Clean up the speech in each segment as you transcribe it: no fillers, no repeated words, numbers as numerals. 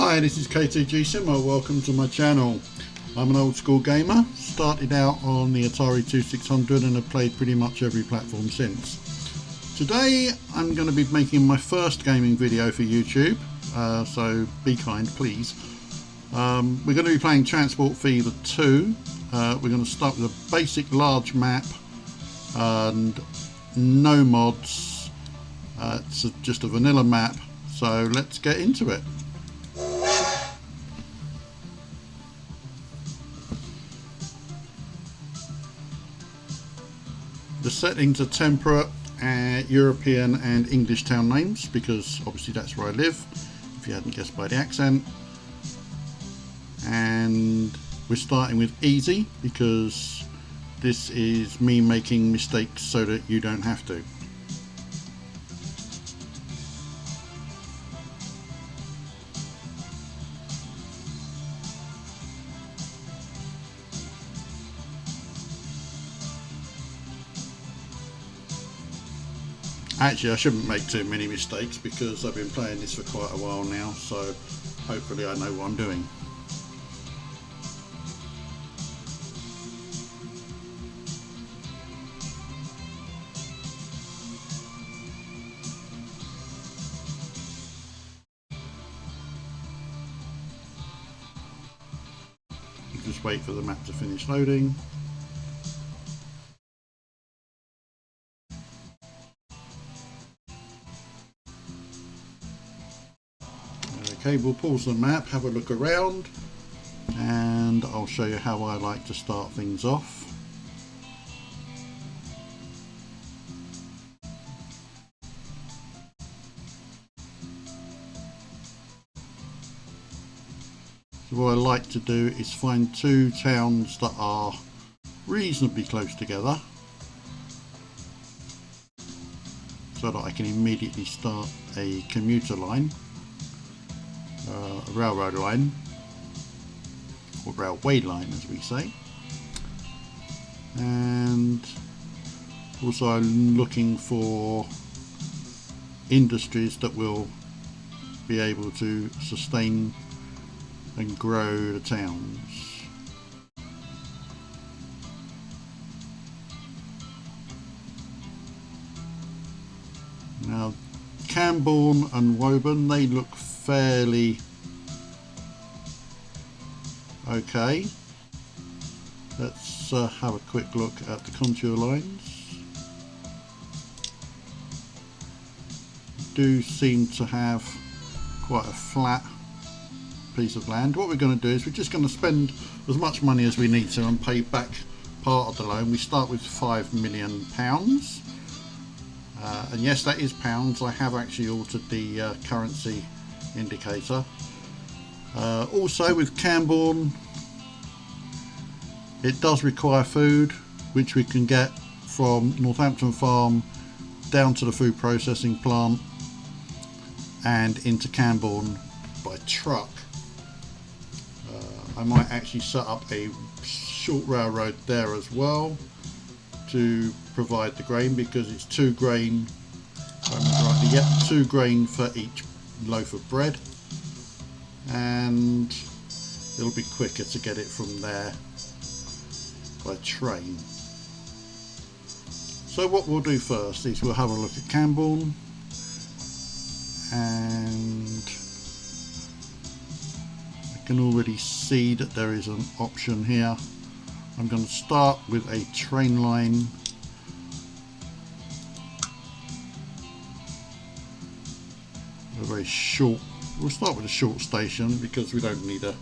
Hi, this is KTG Simmer. Welcome to my channel. I'm an old school gamer. Started out on the Atari 2600 and have played pretty much every platform since. Today I'm going to be making my first gaming video for YouTube, so be kind please. We're going to be playing Transport Fever 2. We're going to start with a basic large map and no mods. It's just a vanilla map, so let's get into it. The settings are temperate, European and English town names, because obviously that's where I live, if you hadn't guessed by the accent. And we're starting with easy, because this is me making mistakes so that you don't have to. Actually, I shouldn't make too many mistakes because I've been playing this for quite a while now, so hopefully I know what I'm doing. Just wait for the map to finish loading. Okay, we'll pause the map, have a look around, and I'll show you how I like to start things off. So what I like to do is find two towns that are reasonably close together, so that I can immediately start a commuter line. A railroad line, or railway line as we say. And also I'm looking for industries that will be able to sustain and grow the towns. Now Camborne and Woburn, they look fairly okay. Let's have a quick look at the contour lines. Do seem to have quite a flat piece of land. What we're going to do is we're just going to spend as much money as we need to and pay back part of the loan. We start with £5 million. And yes, that is pounds. I have actually altered the currency indicator. Also with Camborne, it does require food, which we can get from Northampton Farm down to the food processing plant and into Camborne by truck. I might actually set up a short railroad there as well to provide the grain, because it's 2 grain, if I remember rightly, yep, 2 grain for each loaf of bread, and it'll be quicker to get it from there by train. So what we'll do first is we'll have a look at Camborne, and I can already see that there is an option here. I'm going to start with a train line a very short. We'll start with a short station because we don't need a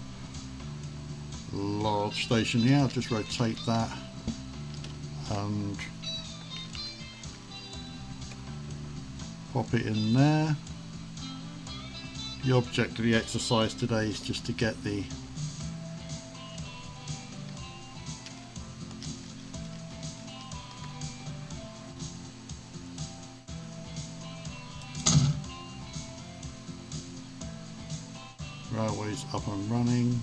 large station here. I'll just rotate that and pop it in there. The object of the exercise today is just to get the railways up and running.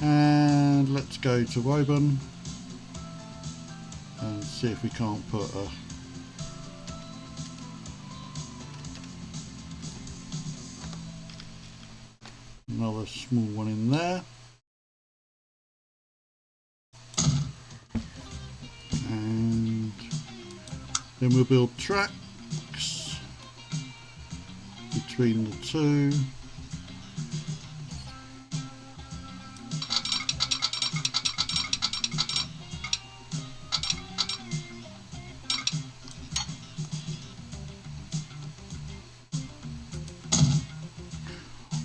And let's go to Woburn and see if we can't put a another small one in there. And then we'll build tracks between the two.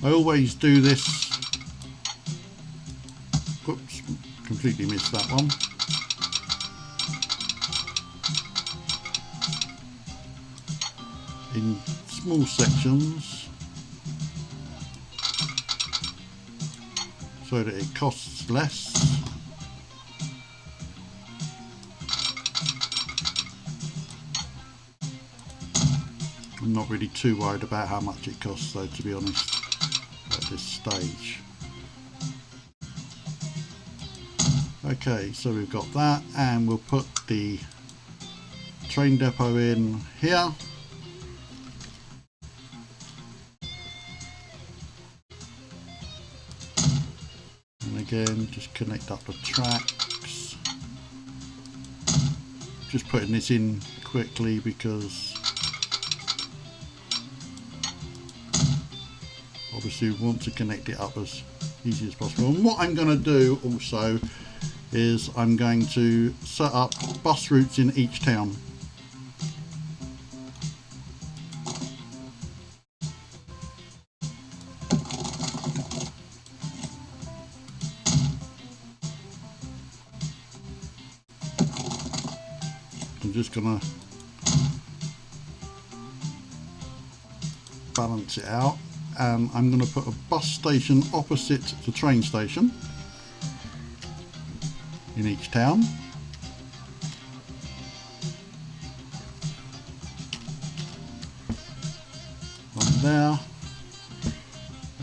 I always do this. Oops, completely missed that one. In small sections so that it costs less. I'm not really too worried about how much it costs though, to be honest, at this stage. Okay, so we've got that, and we'll put the train depot in here. And again, just connect up the tracks. Just putting this in quickly because obviously we want to connect it up as easy as possible. And what I'm going to do also is I'm going to set up bus routes in each town. I'm just going to balance it out. I'm going to put a bus station opposite the train station in each town. One there,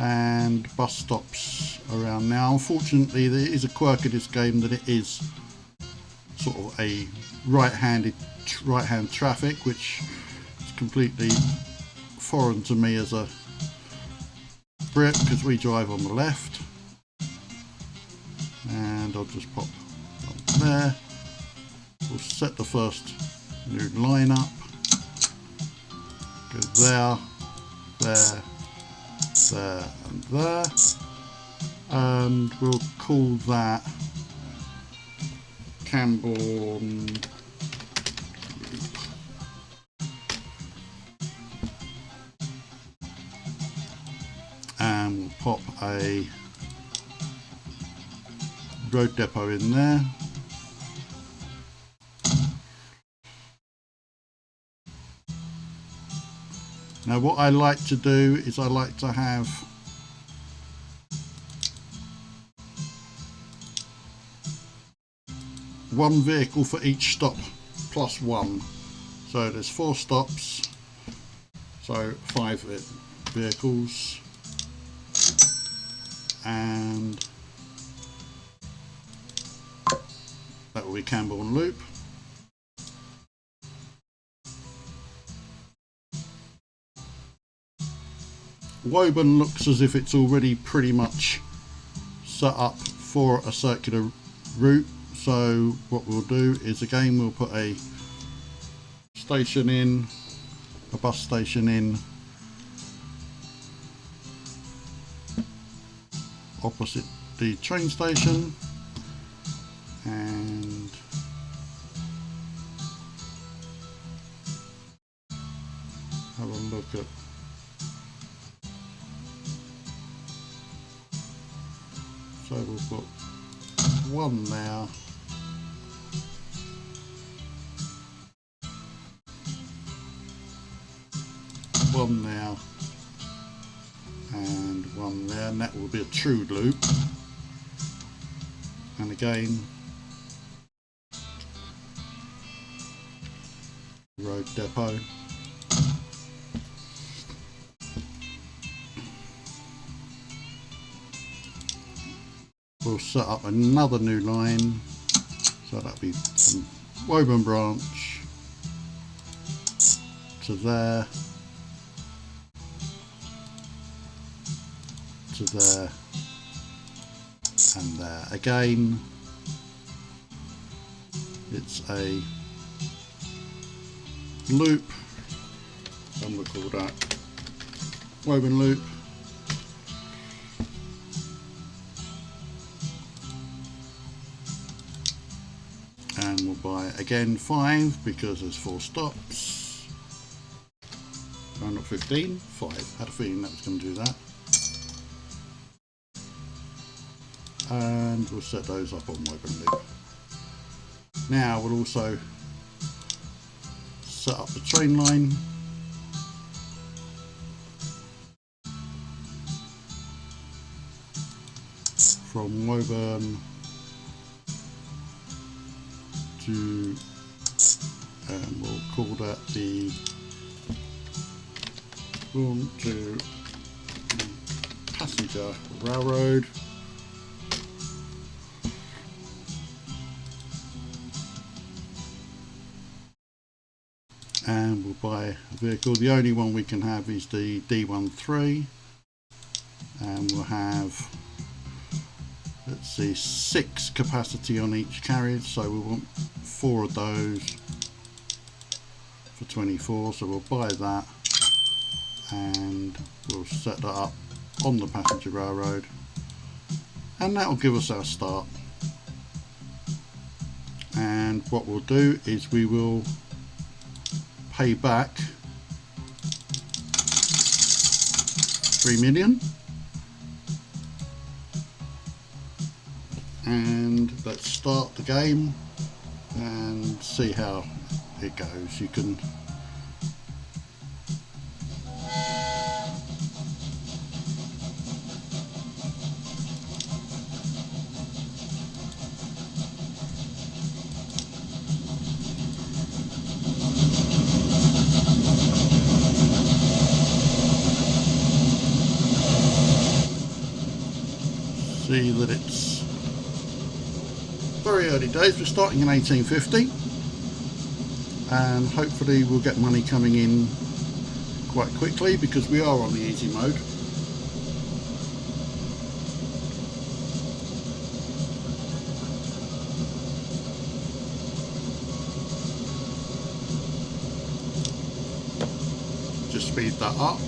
and bus stops around. Now unfortunately there is a quirk of this game that it is sort of a right-hand traffic, which is completely foreign to me as a Brit because we drive on the left. And I'll just pop on there. We'll set the first new line up. Go there, there, there, and there. And we'll call that Camborne Loop. And we'll pop a road depot in there. Now what I like to do is I like to have one vehicle for each stop plus one. So there's 4 stops, so 5 vehicles. And that will be Camborne Loop. Woburn looks as if it's already pretty much set up for a circular route, so what we'll do is again we'll put a station in, a bus station in opposite the train station, and have a look at so we'll put one there, one there, and one there, and that will be a true loop. And again, road depot. We'll set up another new line, so that'll be from Woburn Branch to there, to there and there. Again, it's a loop, and we'll call that woven loop. And we'll buy again 5 because there's 4 stops. No, not 15, 5. Had a feeling that was going to do that. And we'll set those up on woven loop. Now we'll also set up the train line. From woven to, and we'll call that the boom to passenger railroad. And we'll buy a vehicle. The only one we can have is the D13, and we'll have, let's see, 6 capacity on each carriage, so we want 4 of those for 24, so we'll buy that and we'll set that up on the passenger railroad, and that will give us our start. And what we'll do is we will pay back 3 million, and let's start the game and see how it goes. You can see that it's very early days. We're starting in 1850, and hopefully we'll get money coming in quite quickly because we are on the easy mode. Just speed that up.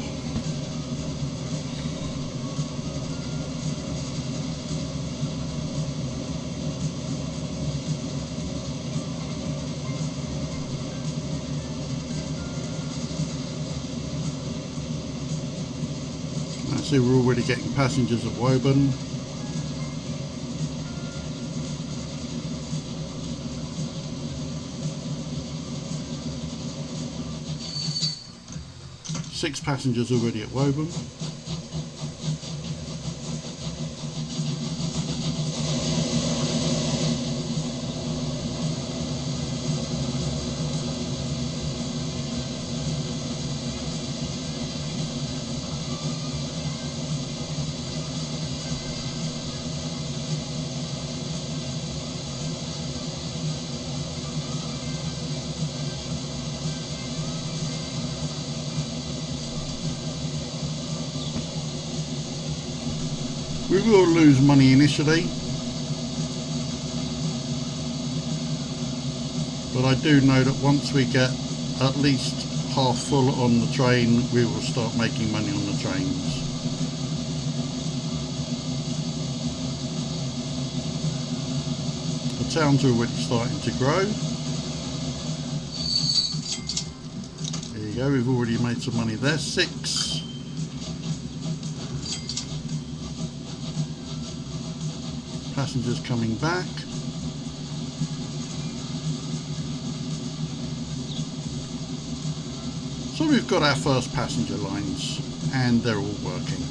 See, we're already getting passengers at Woburn. Six passengers already at Woburn. We will lose money initially, but I do know that once we get at least half full on the train, we will start making money on the trains. The town's already starting to grow. There you go, we've already made some money there. 6. Passengers coming back. So we've got our first passenger lines and they're all working.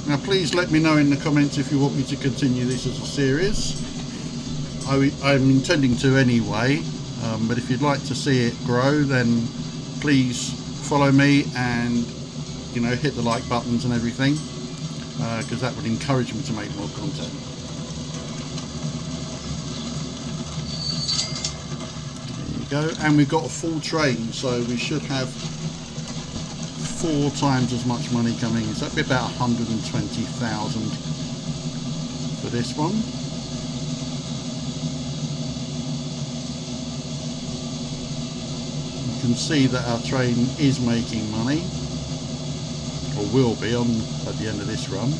Now please let me know in the comments if you want me to continue this as a series. I'm intending to anyway, but if you'd like to see it grow, then please follow me and you know, hit the like buttons and everything, because that would encourage me to make more content. There you go, and we've got a full train, so we should have 4 times as much money coming in, so that'd be about 120,000 for this one. You can see that our train is making money, or will be at the end of this run.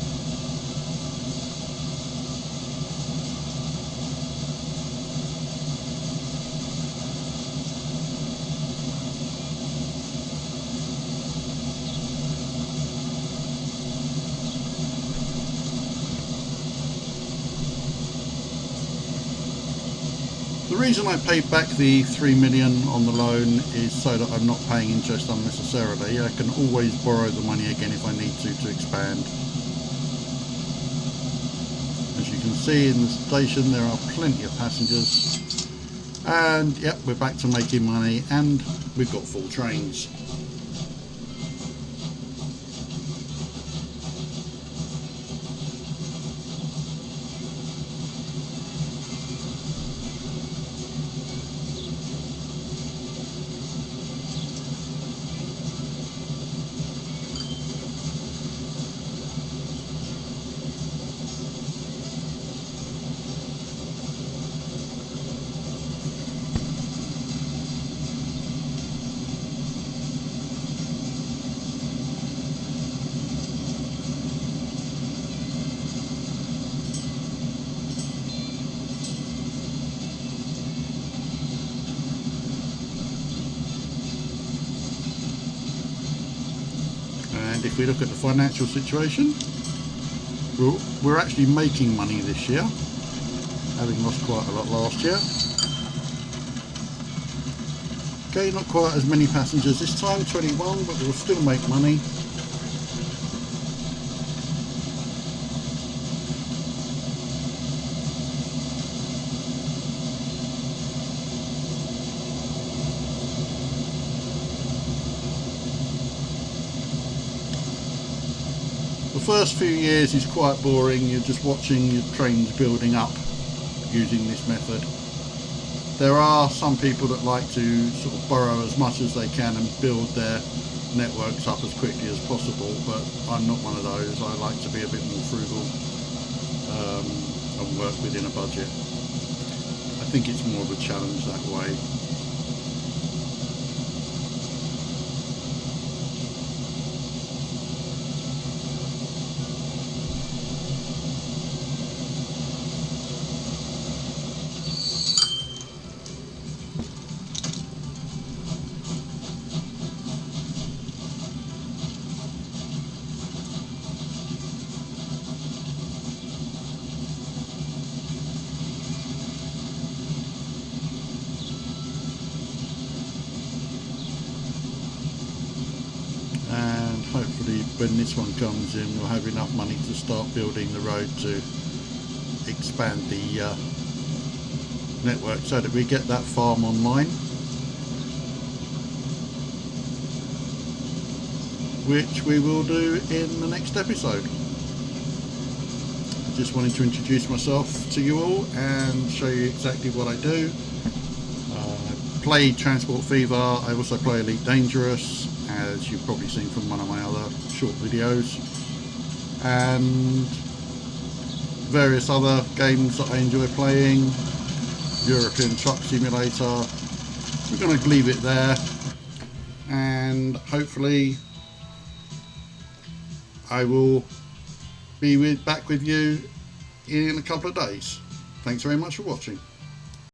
The reason I paid back the 3 million on the loan is so that I'm not paying interest unnecessarily. I can always borrow the money again if I need to expand. As you can see in the station, there are plenty of passengers, and yep, we're back to making money, and we've got full trains. And if we look at the financial situation, we're actually making money this year, having lost quite a lot last year. Okay, not quite as many passengers this time, 21, but we'll still make money. The first few years is quite boring. You're just watching your trains building up using this method. There are some people that like to sort of borrow as much as they can and build their networks up as quickly as possible, but I'm not one of those. I like to be a bit more frugal and work within a budget. I think it's more of a challenge that way. Hopefully when this one comes in, we'll have enough money to start building the road to expand the network so that we get that farm online, which we will do in the next episode. I just wanted to introduce myself to you all and show you exactly what I do. I play Transport Fever. I also play Elite Dangerous, as you've probably seen from one of my other short videos, and various other games that I enjoy playing. European Truck Simulator. We're going to leave it there, and hopefully I will be back with you in a couple of days. Thanks very much for watching.